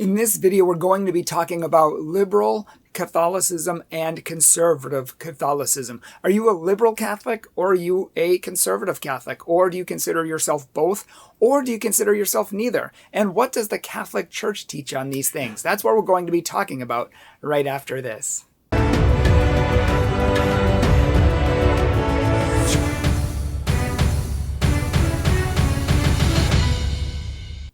In this video, we're going to be talking about liberal Catholicism and conservative Catholicism. Are you a liberal Catholic or are you a conservative Catholic? Or do you consider yourself both? Or do you consider yourself neither? And what does the Catholic Church teach on these things? That's what we're going to be talking about right after this.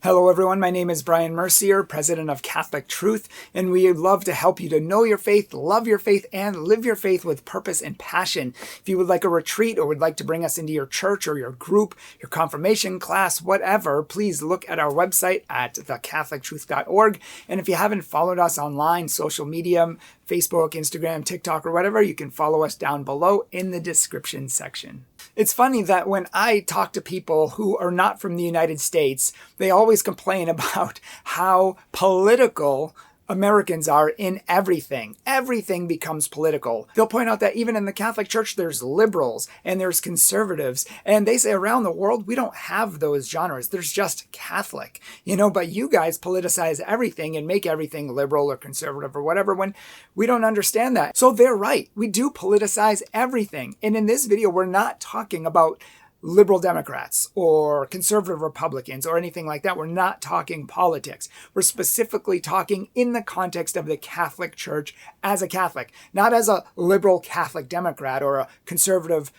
Hello everyone, my name is Bryan Mercier, president of Catholic Truth, and we would love to help you to know your faith, love your faith, and live your faith with purpose and passion. If you would like a retreat or would like to bring us into your church or your group, your confirmation class, whatever, please look at our website at thecatholictruth.org. And if you haven't followed us online, social media, Facebook, Instagram, TikTok, or whatever, you can follow us down below in the description section. It's funny that when I talk to people who are not from the United States, they always complain about how political Americans are in everything. Everything becomes political. They'll point out that even in the Catholic Church, there's liberals and there's conservatives. And they say around the world, we don't have those genres. There's just Catholic, but you guys politicize everything and make everything liberal or conservative or whatever when we don't understand that. So they're right. We do politicize everything. And in this video, we're not talking about liberal Democrats or conservative Republicans or anything like that. We're not talking politics. We're specifically talking in the context of the Catholic Church as a Catholic, not as a liberal Catholic Democrat or a conservative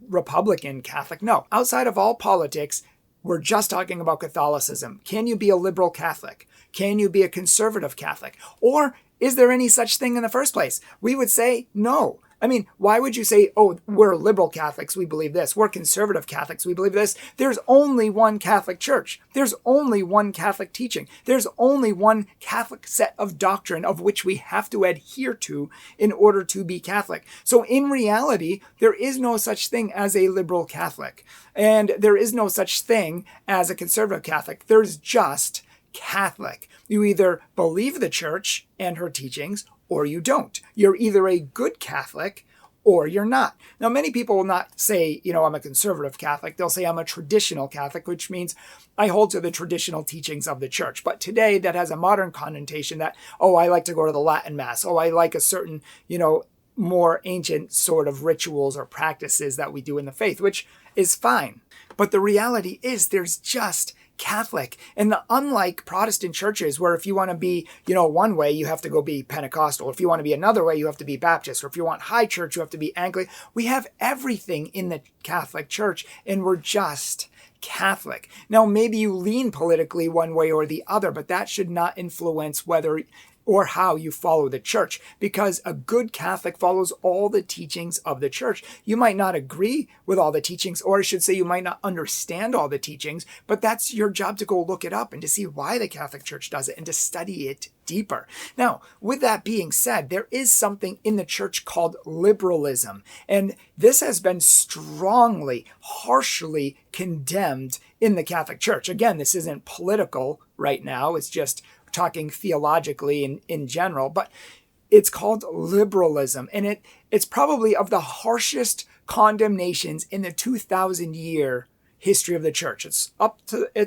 Republican Catholic. No, outside of all politics, we're just talking about Catholicism. Can you be a liberal Catholic? Can you be a conservative Catholic? Or is there any such thing in the first place? We would say no. I mean, why would you say, oh, we're liberal Catholics, we believe this. We're conservative Catholics, we believe this. There's only one Catholic Church. There's only one Catholic teaching. There's only one Catholic set of doctrine of which we have to adhere to in order to be Catholic. So in reality, there is no such thing as a liberal Catholic. And there is no such thing as a conservative Catholic. There's just Catholic. You either believe the Church and her teachings, or you don't. You're either a good Catholic or you're not. Now, many people will not say, I'm a conservative Catholic. They'll say I'm a traditional Catholic, which means I hold to the traditional teachings of the Church. But today that has a modern connotation that, I like to go to the Latin Mass. I like a certain, more ancient sort of rituals or practices that we do in the faith, which is fine. But the reality is there's just Catholic. And unlike Protestant churches, where if you want to be, one way, you have to go be Pentecostal. If you want to be another way, you have to be Baptist. Or if you want high church, you have to be Anglican. We have everything in the Catholic Church, and we're just Catholic. Now, maybe you lean politically one way or the other, but that should not influence whether or how you follow the Church, because a good Catholic follows all the teachings of the Church. You might not agree with all the teachings, or I should say you might not understand all the teachings, but that's your job to go look it up and to see why the Catholic Church does it and to study it deeper. Now, with that being said, there is something in the Church called liberalism, and this has been strongly, harshly condemned in the Catholic Church. Again, this isn't political right now. It's just talking theologically in general, but it's called liberalism. And it's probably of the harshest condemnations in the 2,000-year history of the Church. It's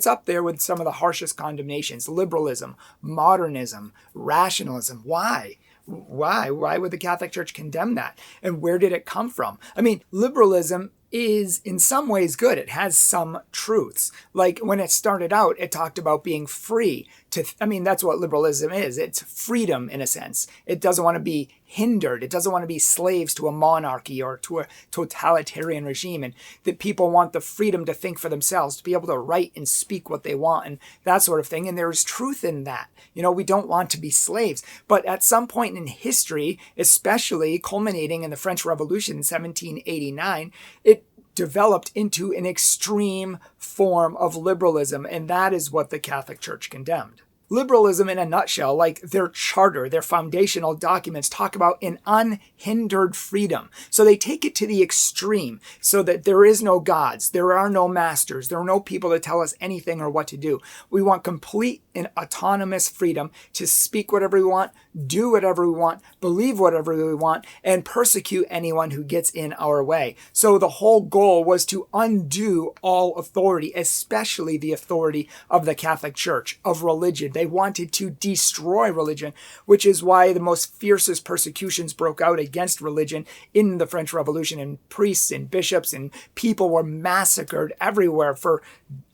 up there with some of the harshest condemnations. Liberalism, modernism, rationalism. Why? Why would the Catholic Church condemn that? And where did it come from? I mean, liberalism is in some ways good. It has some truths. Like when it started out, it talked about being free that's what liberalism is. It's freedom in a sense. It doesn't want to be hindered. It doesn't want to be slaves to a monarchy or to a totalitarian regime. And that people want the freedom to think for themselves, to be able to write and speak what they want and that sort of thing. And there's truth in that. We don't want to be slaves. But at some point in history, especially culminating in the French Revolution in 1789, it developed into an extreme form of liberalism, and that is what the Catholic Church condemned. Liberalism in a nutshell, like their charter, their foundational documents, talk about an unhindered freedom. So they take it to the extreme so that there is no gods, there are no masters, there are no people to tell us anything or what to do. We want complete and autonomous freedom to speak whatever we want, do whatever we want, believe whatever we want, and persecute anyone who gets in our way. So the whole goal was to undo all authority, especially the authority of the Catholic Church, of religion. They wanted to destroy religion, which is why the most fiercest persecutions broke out against religion in the French Revolution, and priests and bishops and people were massacred everywhere for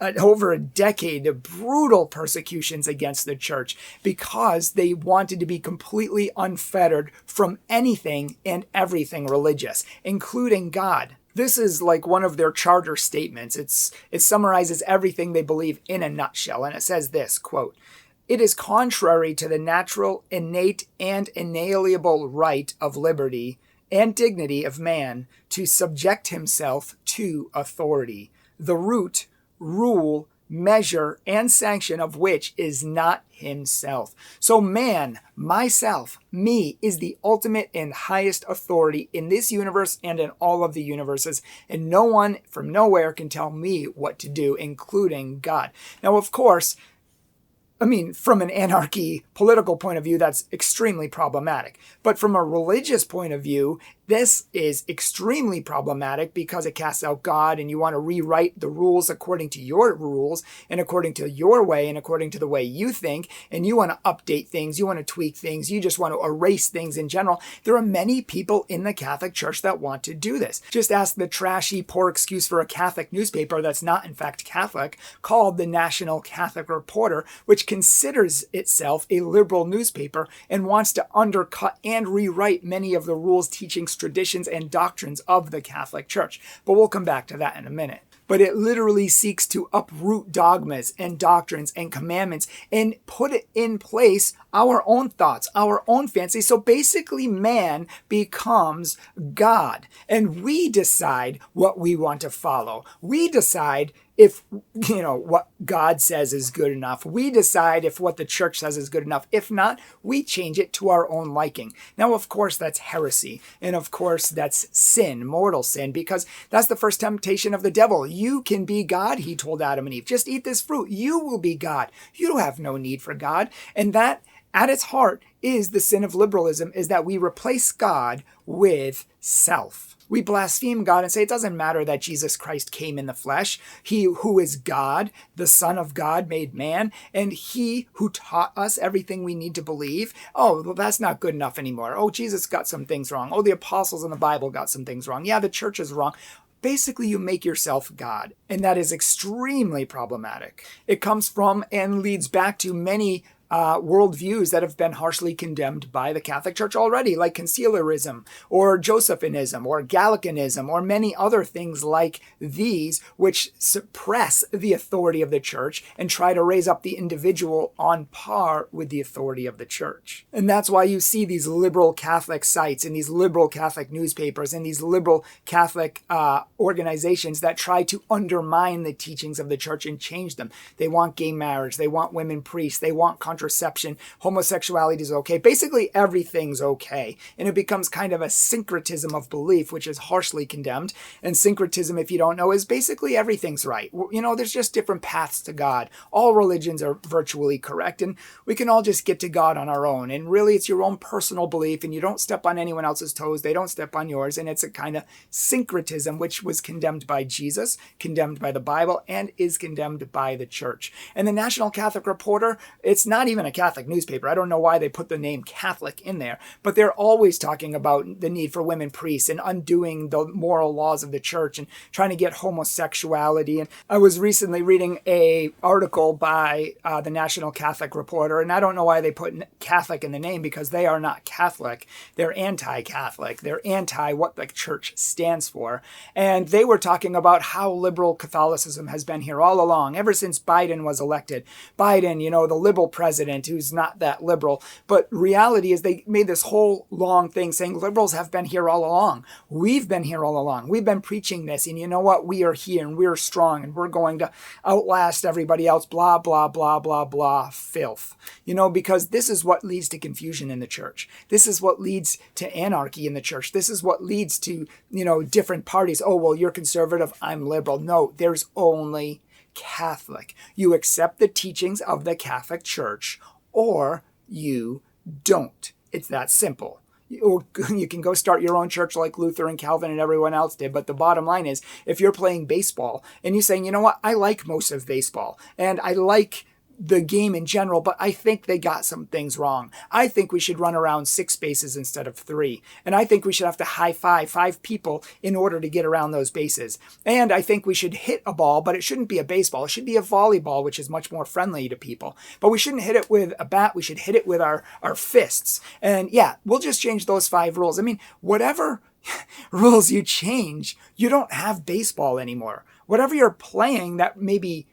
over a decade of brutal persecutions against the church because they wanted to be completely unfettered from anything and everything religious, including God. This is like one of their charter statements. It summarizes everything they believe in a nutshell, and it says this, quote, "It is contrary to the natural, innate, and inalienable right of liberty and dignity of man to subject himself to authority, the root, rule, measure, and sanction of which is not himself." So man, myself, me, is the ultimate and highest authority in this universe and in all of the universes, and no one from nowhere can tell me what to do, including God. Now, of course, from an anarchy political point of view, that's extremely problematic. But from a religious point of view, this is extremely problematic because it casts out God, and you want to rewrite the rules according to your rules and according to your way and according to the way you think, and you want to update things, you want to tweak things, you just want to erase things in general. There are many people in the Catholic Church that want to do this. Just ask the trashy, poor excuse for a Catholic newspaper that's not in fact Catholic, called the National Catholic Reporter, which considers itself a liberal newspaper and wants to undercut and rewrite many of the rules, teachings, traditions, and doctrines of the Catholic Church. But we'll come back to that in a minute. But it literally seeks to uproot dogmas and doctrines and commandments and put it in place our own thoughts, our own fancies. So basically man becomes God, and we decide what we want to follow. We decide if, what God says is good enough. We decide if what the church says is good enough. If not, we change it to our own liking. Now, of course, that's heresy. And of course, that's sin, mortal sin, because that's the first temptation of the devil. You can be God, he told Adam and Eve. Just eat this fruit. You will be God. You have no need for God. And that, at its heart, is the sin of liberalism, is that we replace God with self. We blaspheme God and say it doesn't matter that Jesus Christ came in the flesh. He who is God, the Son of God made man, and he who taught us everything we need to believe. Oh, well, that's not good enough anymore. Oh, Jesus got some things wrong. Oh, the apostles in the Bible got some things wrong. Yeah, the church is wrong. Basically, you make yourself God, and that is extremely problematic. It comes from and leads back to many worldviews that have been harshly condemned by the Catholic Church already, like conciliarism or Josephinism or Gallicanism or many other things like these, which suppress the authority of the church and try to raise up the individual on par with the authority of the church. And that's why you see these liberal Catholic sites and these liberal Catholic newspapers and these liberal Catholic organizations that try to undermine the teachings of the church and change them. They want gay marriage. They want women priests. They want contraception. Homosexuality is okay. Basically, everything's okay. And it becomes kind of a syncretism of belief, which is harshly condemned. And syncretism, if you don't know, is basically everything's right. There's just different paths to God. All religions are virtually correct. And we can all just get to God on our own. And really, it's your own personal belief. And you don't step on anyone else's toes. They don't step on yours. And it's a kind of syncretism, which was condemned by Jesus, condemned by the Bible, and is condemned by the church. And the National Catholic Reporter, it's not even a Catholic newspaper. I don't know why they put the name Catholic in there, but they're always talking about the need for women priests and undoing the moral laws of the church and trying to get homosexuality. And I was recently reading a article by the National Catholic Reporter, and I don't know why they put Catholic in the name, because they are not Catholic. They're anti-Catholic. They're anti what the church stands for. And they were talking about how liberal Catholicism has been here all along, ever since Biden was elected. Biden, the liberal president who's not that liberal. But reality is they made this whole long thing saying liberals have been here all along. We've been here all along. We've been preaching this. And you know what? We are here and we're strong and we're going to outlast everybody else. Blah, blah, blah, blah, blah. Filth. Because this is what leads to confusion in the church. This is what leads to anarchy in the church. This is what leads to, different parties. Oh, well, you're conservative. I'm liberal. No, there's only Catholic. You accept the teachings of the Catholic Church or you don't. It's that simple. You can go start your own church like Luther and Calvin and everyone else did. But the bottom line is, if you're playing baseball and you're saying, you know what, I like most of baseball and I like the game in general, but I think they got some things wrong. I think we should run around 6 bases instead of 3. And I think we should have to high five 5 people in order to get around those bases. And I think we should hit a ball, but it shouldn't be a baseball. It should be a volleyball, which is much more friendly to people. But we shouldn't hit it with a bat. We should hit it with our fists. And yeah, we'll just change those 5 rules. I mean, whatever rules you change, you don't have baseball anymore. Whatever you're playing that maybe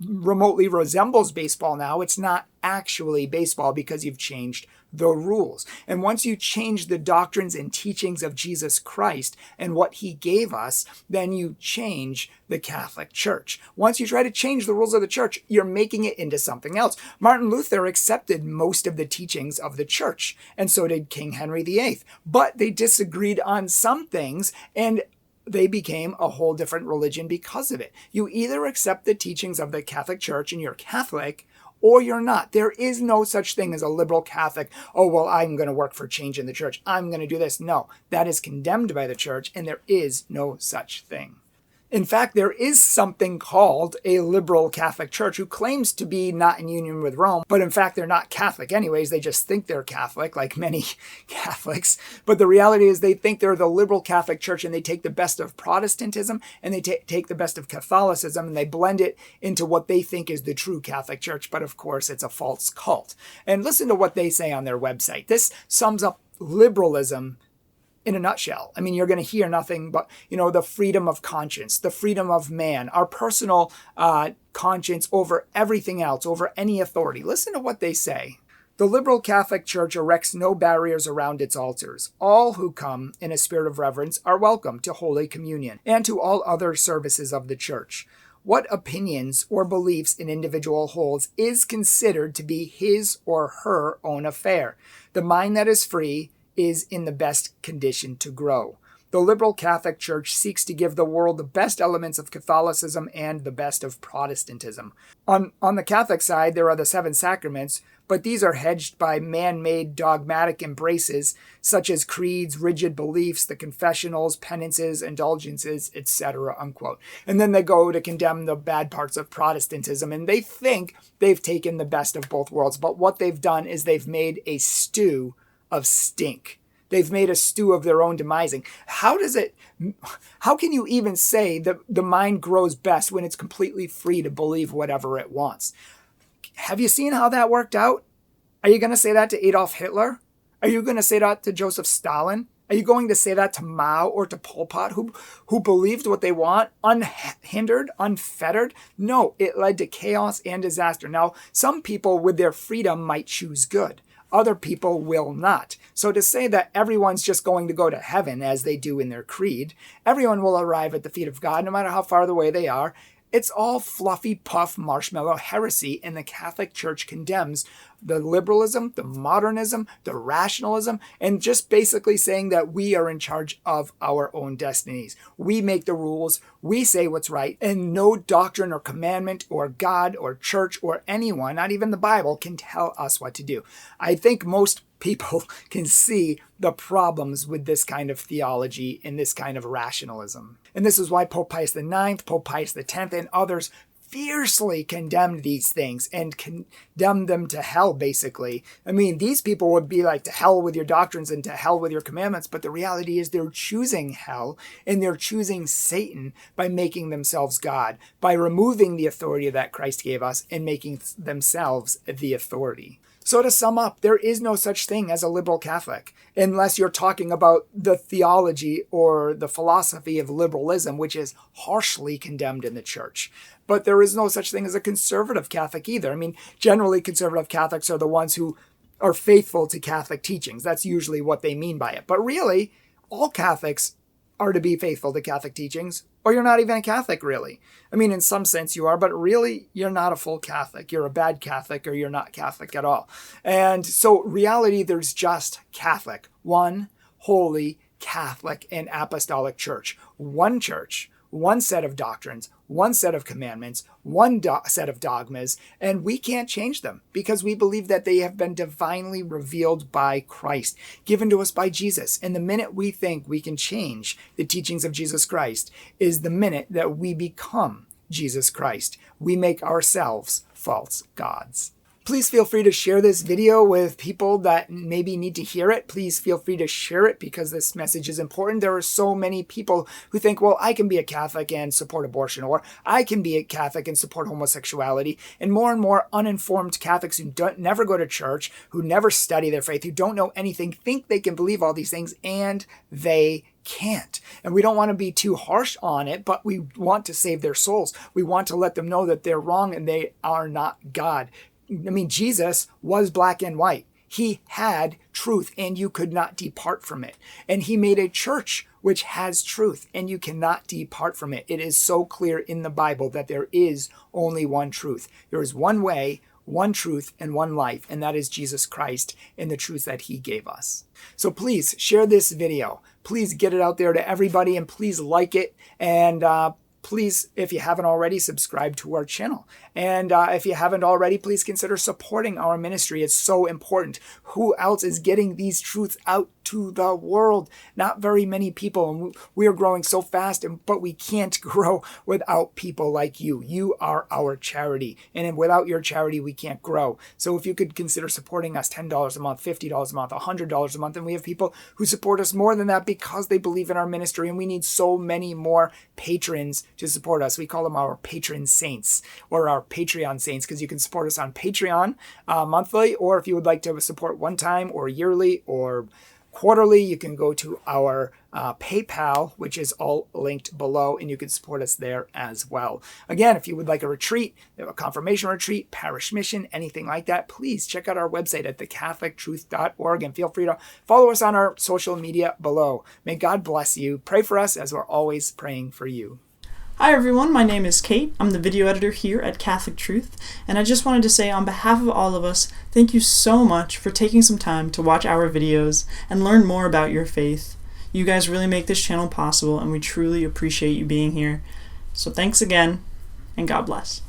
remotely resembles baseball now, it's not actually baseball because you've changed the rules. And once you change the doctrines and teachings of Jesus Christ and what he gave us, then you change the Catholic Church. Once you try to change the rules of the church, you're making it into something else. Martin Luther accepted most of the teachings of the church, and so did King Henry VIII. But they disagreed on some things, and they became a whole different religion because of it. You either accept the teachings of the Catholic Church and you're Catholic, or you're not. There is no such thing as a liberal Catholic. Oh, well, I'm going to work for change in the church. I'm going to do this. No, that is condemned by the church, and there is no such thing. In fact, there is something called a liberal Catholic Church who claims to be not in union with Rome, but in fact, they're not Catholic anyways. They just think they're Catholic, like many Catholics. But the reality is they think they're the liberal Catholic Church, and they take the best of Protestantism and they take the best of Catholicism, and they blend it into what they think is the true Catholic Church. But of course, it's a false cult. And listen to what they say on their website. This sums up liberalism in a nutshell. I mean, you're going to hear nothing but, the freedom of conscience, the freedom of man, our personal conscience over everything else, over any authority. Listen to what they say. The liberal Catholic Church erects no barriers around its altars. All who come in a spirit of reverence are welcome to Holy Communion and to all other services of the Church. What opinions or beliefs an individual holds is considered to be his or her own affair. The mind that is free is in the best condition to grow. The liberal Catholic Church seeks to give the world the best elements of Catholicism and the best of Protestantism. On the Catholic side, there are the 7 sacraments, but these are hedged by man-made dogmatic embraces such as creeds, rigid beliefs, the confessionals, penances, indulgences, etc., unquote. And then they go to condemn the bad parts of Protestantism, and they think they've taken the best of both worlds. But what they've done is they've made a stew of stink. They've made a stew of their own demising. How can you even say that the mind grows best when it's completely free to believe whatever it wants? Have you seen how that worked out? Are you going to say that to Adolf Hitler? Are you going to say that to Joseph Stalin? Are you going to say that to Mao or to Pol Pot, who believed what they want, unhindered, unfettered? No, it led to chaos and disaster. Now, some people with their freedom might choose good. Other people will not. So to say that everyone's just going to go to heaven as they do in their creed, everyone will arrive at the feet of God no matter how far away they are. It's all fluffy puff marshmallow heresy, and the Catholic Church condemns the liberalism, the modernism, the rationalism, and just basically saying that we are in charge of our own destinies. We make the rules, we say what's right, and no doctrine or commandment or God or church or anyone, not even the Bible, can tell us what to do. I think most people can see the problems with this kind of theology and this kind of rationalism. And this is why Pope Pius IX, Pope Pius X, and others fiercely condemned these things and condemned them to hell, basically. I mean, these people would be like, to hell with your doctrines and to hell with your commandments, but the reality is they're choosing hell and they're choosing Satan by making themselves God, by removing the authority that Christ gave us and making themselves the authority. So to sum up, there is no such thing as a liberal Catholic, unless you're talking about the theology or the philosophy of liberalism, which is harshly condemned in the church. But there is no such thing as a conservative Catholic either. I mean, generally conservative Catholics are the ones who are faithful to Catholic teachings. That's usually what they mean by it. But really, all Catholics are to be faithful to Catholic teachings, or you're not even a Catholic, really. I mean, in some sense you are, but really you're not a full Catholic. You're a bad Catholic, or you're not Catholic at all. And so reality, there's just Catholic, one holy Catholic and apostolic church, one set of doctrines, one set of commandments, one set of dogmas, and we can't change them because we believe that they have been divinely revealed by Christ, given to us by Jesus. And the minute we think we can change the teachings of Jesus Christ is the minute that we become Jesus Christ. We make ourselves false gods. Please feel free to share this video with people that maybe need to hear it. Please feel free to share it because this message is important. There are so many people who think, well, I can be a Catholic and support abortion, or I can be a Catholic and support homosexuality. And more uninformed Catholics who never go to church, who never study their faith, who don't know anything, think they can believe all these things, and they can't. And we don't want to be too harsh on it, but we want to save their souls. We want to let them know that they're wrong and they are not God. I mean, Jesus was black and white. He had truth and you could not depart from it. And he made a church which has truth and you cannot depart from it. It is so clear in the Bible that there is only one truth. There is one way, one truth, and one life, and that is Jesus Christ and the truth that he gave us. So please share this video. Please get it out there to everybody and please like it. And please, if you haven't already, subscribe to our channel. And if you haven't already, please consider supporting our ministry. It's so important. Who else is getting these truths out to the world? Not very many people. And we are growing so fast, but we can't grow without people like you. You are our charity. And without your charity, we can't grow. So if you could consider supporting us $10 a month, $50 a month, $100 a month. And we have people who support us more than that because they believe in our ministry. And we need so many more patrons to support us. We call them our patron saints or our Patreon saints because you can support us on Patreon monthly, or if you would like to support one time or yearly or quarterly, you can go to our PayPal, which is all linked below, and you can support us there as well. Again, if you would like a retreat, a confirmation retreat, parish mission, anything like that, please check out our website at thecatholictruth.org and feel free to follow us on our social media below. May God bless you. Pray for us as we're always praying for you. Hi everyone, my name is Kate. I'm the video editor here at Catholic Truth, and I just wanted to say on behalf of all of us, thank you so much for taking some time to watch our videos and learn more about your faith. You guys really make this channel possible, and we truly appreciate you being here. So thanks again, and God bless.